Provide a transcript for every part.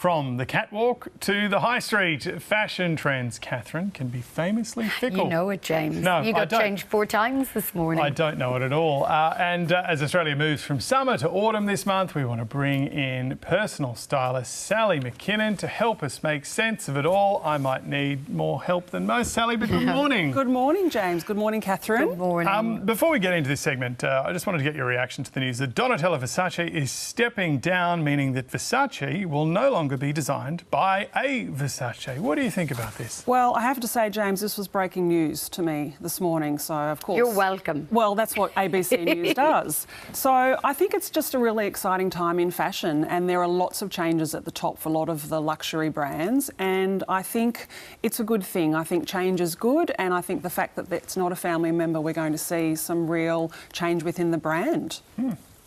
From the catwalk to the high street, fashion trends, Catherine, can be famously fickle. You know it, James. No, you got changed 4 times this morning. I don't know it at all. As Australia moves from summer to autumn this month, we want to bring in personal stylist Sally McKinnon to help us make sense of it all. I might need more help than most, Sally, but good morning. Good morning, James. Good morning, Catherine. Good morning. Before we get into this segment, I just wanted to get your reaction to the news that Donatella Versace is stepping down, meaning that Versace will no longer be designed by a Versace. What do you think about this? Well, I have to say, James, this was breaking news to me this morning, so of course... You're welcome. Well, that's what ABC News does. So I think it's just a really exciting time in fashion, and there are lots of changes at the top for a lot of the luxury brands, and I think it's a good thing. I think change is good, and I think the fact that it's not a family member, we're going to see some real change within the brand.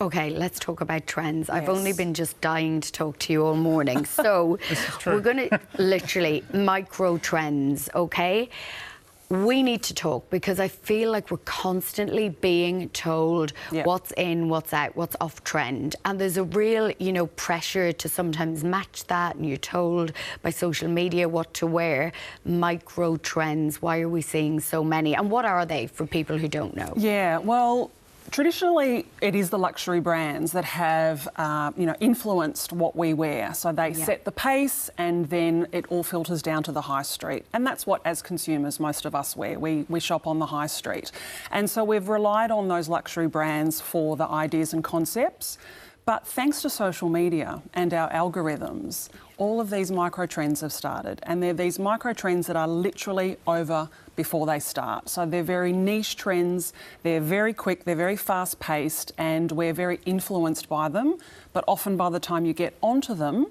OK, let's talk about trends. Yes. I've only been just dying to talk to you all morning. So we're going to literally micro trends, OK? We need to talk because I feel like we're constantly being told what's in, what's out, what's off trend. And there's a real, pressure to sometimes match that. And you're told by social media what to wear. Micro trends, why are we seeing so many? And what are they for people who don't know? Yeah, well... Traditionally, it is the luxury brands that have, influenced what we wear. So they set the pace, and then it all filters down to the high street. And that's what, as consumers, most of us wear. We shop on the high street. And so we've relied on those luxury brands for the ideas and concepts. But thanks to social media and our algorithms, all of these micro trends have started. And they're these micro trends that are literally over before they start. So they're very niche trends, they're very quick, they're very fast paced, and we're very influenced by them. But often by the time you get onto them,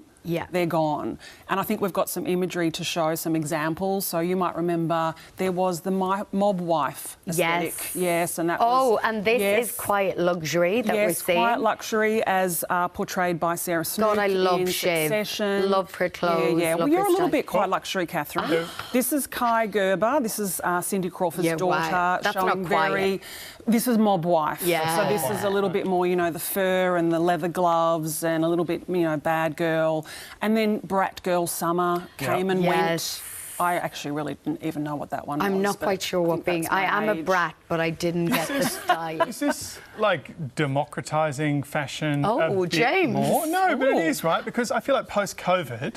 they're gone. And I think we've got some imagery to show some examples. So you might remember there was the mob wife aesthetic. Yes, and that was... and this is quiet luxury that we're seeing. Yes, quiet luxury as portrayed by Sarah Snook. God, I love in Shiv. Succession. Love her clothes. Yeah. Well, you're a little bit quiet luxury, Catherine. This is Kai Gerber. This is Cindy Crawford's daughter. Wow. That's showing not quiet. This is mob wife. Yeah. So this is a little bit more, the fur and the leather gloves and a little bit, bad girl. And then Brat Girl Summer came and went. I actually really didn't even know what that one was. I'm not quite sure what being... I am a brat, but I didn't get the style. Is this like democratising fashion a bit James. more? No, but it is, right? Because I feel like post-COVID,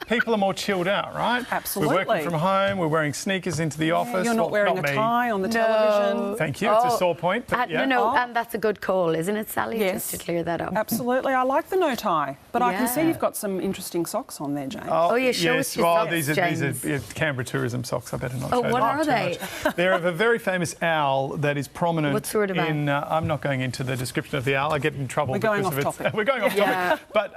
people are more chilled out, right? Absolutely. We're working from home, we're wearing sneakers into the office. You're not wearing a tie on the television. Thank you, it's a sore point. But and that's a good call, isn't it, Sally? Yes. Just to clear that up. Absolutely. I like the no tie, but I can see you've got some interesting socks on there, James. Show us your socks, these James. are Canberra tourism socks. I better not show them. What are they? They're of a very famous owl that is prominent. What sort of in? I'm not going into the description of the owl. I get in trouble. We're going off topic. We're going off topic. But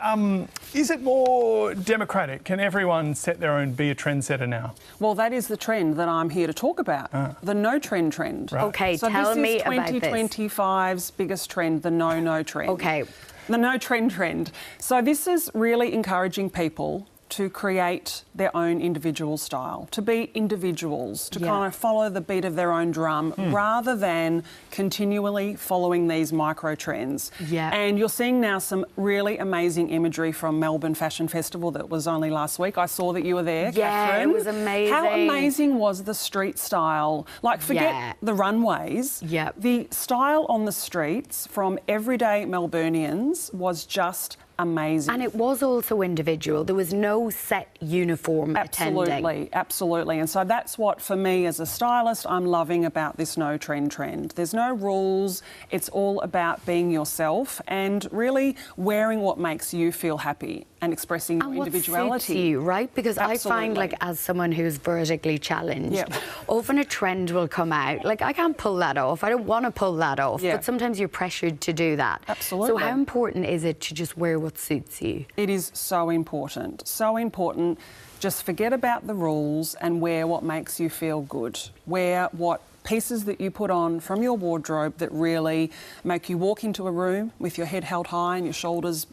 is it more democratic? Can everyone set their own, be a trendsetter now? Well, that is the trend that I'm here to talk about. The no trend trend. Right. OK, so tell me about this. This is 2025's biggest trend, the no trend. OK. The no trend. So this is really encouraging people to create their own individual style, to be individuals, to kind of follow the beat of their own drum rather than continually following these micro trends. And you're seeing now some really amazing imagery from Melbourne Fashion Festival that was only last week. I saw that you were there, Catherine. It was amazing. How amazing was the street style? Like, forget the runways. The style on the streets from everyday Melburnians was just amazing. And it was also individual. There was no set uniform attending. Absolutely. And so that's what, for me as a stylist, I'm loving about this no trend. There's no rules. It's all about being yourself and really wearing what makes you feel happy and expressing your individuality. What suits you, right? Because I find, like, as someone who's vertically challenged, often a trend will come out. Like, I can't pull that off. I don't want to pull that off. But sometimes you're pressured to do that. Absolutely. So how important is it to just wear what suits you? It is so important. So important. Just forget about the rules and wear what makes you feel good. Wear what pieces that you put on from your wardrobe that really make you walk into a room with your head held high and your shoulders,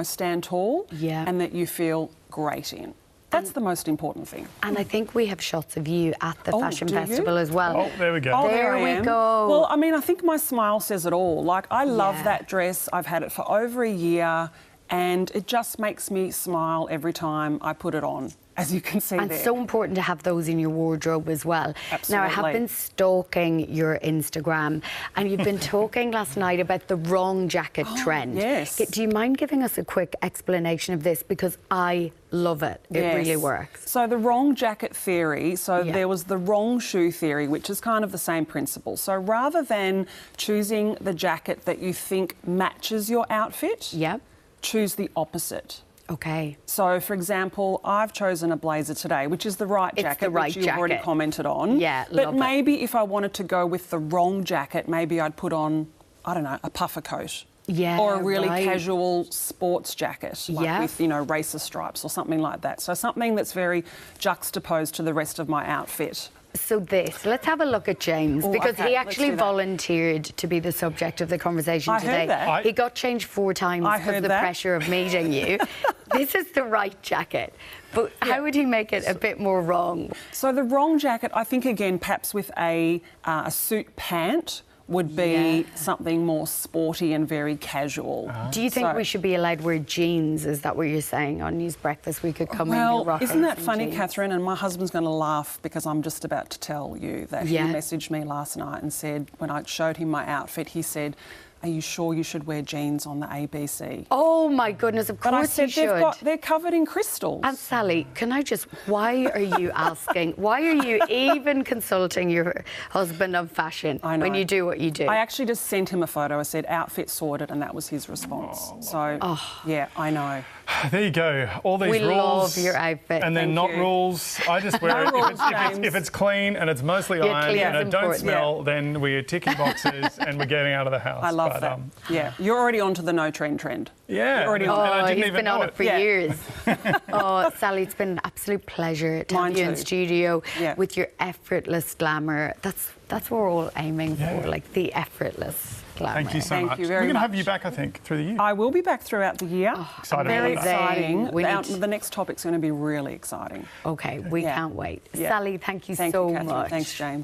stand tall, and that you feel great in. That's the most important thing. And I think we have shots of you at the Fashion Festival as well. Oh, there we go. Oh, there we go. Well, I mean, I think my smile says it all. Like, I love that dress. I've had it for over a year. and it just makes me smile every time I put it on, as you can see and there. it's so important to have those in your wardrobe as well. Absolutely. Now, I have been stalking your Instagram, and you've been talking last night about the wrong jacket trend. Yes. Do you mind giving us a quick explanation of this? Because I love it. It Yes. really works. So the wrong jacket theory, there was the wrong shoe theory, which is kind of the same principle. So rather than choosing the jacket that you think matches your outfit, Yep. choose the opposite. Okay. So, for example, I've chosen a blazer today, which is the right jacket, the right which you've already jacket. commented on. Yeah, but love it. maybe if I wanted to go with the wrong jacket, maybe I'd put on, I don't know, a puffer coat. Yeah, Or a really right. casual sports jacket, like Yeah. with, racer stripes or something like that. So something that's very juxtaposed to the rest of my outfit. So let's have a look at James, Oh, because okay, he let's actually do that. volunteered to be the subject of the conversation I today. heard that. He got changed 4 times I because of heard the that. pressure of meeting you. This is the right jacket, but how would he make it a bit more wrong? So the wrong jacket, I think, again, perhaps with a suit pant would be something more sporty and very casual. Do you think we should be allowed to wear jeans? Is that what you're saying? On News Breakfast, we could come in here Well, rocking isn't that some funny, jeans. Catherine? And my husband's going to laugh because I'm just about to tell you that Yeah. he messaged me last night and said, when I showed him my outfit, he said, "Are you sure you should wear jeans on the ABC?" Oh my goodness, of But I course said, you should. they're covered in crystals. And Sally, can I just, why are you asking, why are you even consulting your husband of fashion I know. when you do what you do? I actually just sent him a photo. I said, outfit sorted, and that was his response. Yeah, I know. There you go. All these We rules. love your outfit. And then Thank not you. rules. I just wear No it. rules, James. If it's clean and it's mostly Yeah, ironed clean and is it don't important. smell, then we're ticking boxes and we're getting out of the house. I love But, that. Yeah, you're already onto the no trend. Yeah. You're already and on I Oh, didn't he's even been know on it for Yeah. years. Oh, Sally, it's been an absolute pleasure to Mine have you in too. studio Yeah. with your effortless glamour. That's what we're all aiming for, like the effortless glamour. Thank you so Thank much. you very We're going to have much. you back, I think, through the year. I will be back throughout the year. Excited Very about that. exciting. We need- The next topic's going to be really exciting. Okay, we Yeah. can't wait. Yeah. Sally, thank you Thank so you, Catherine. much. Thanks, James.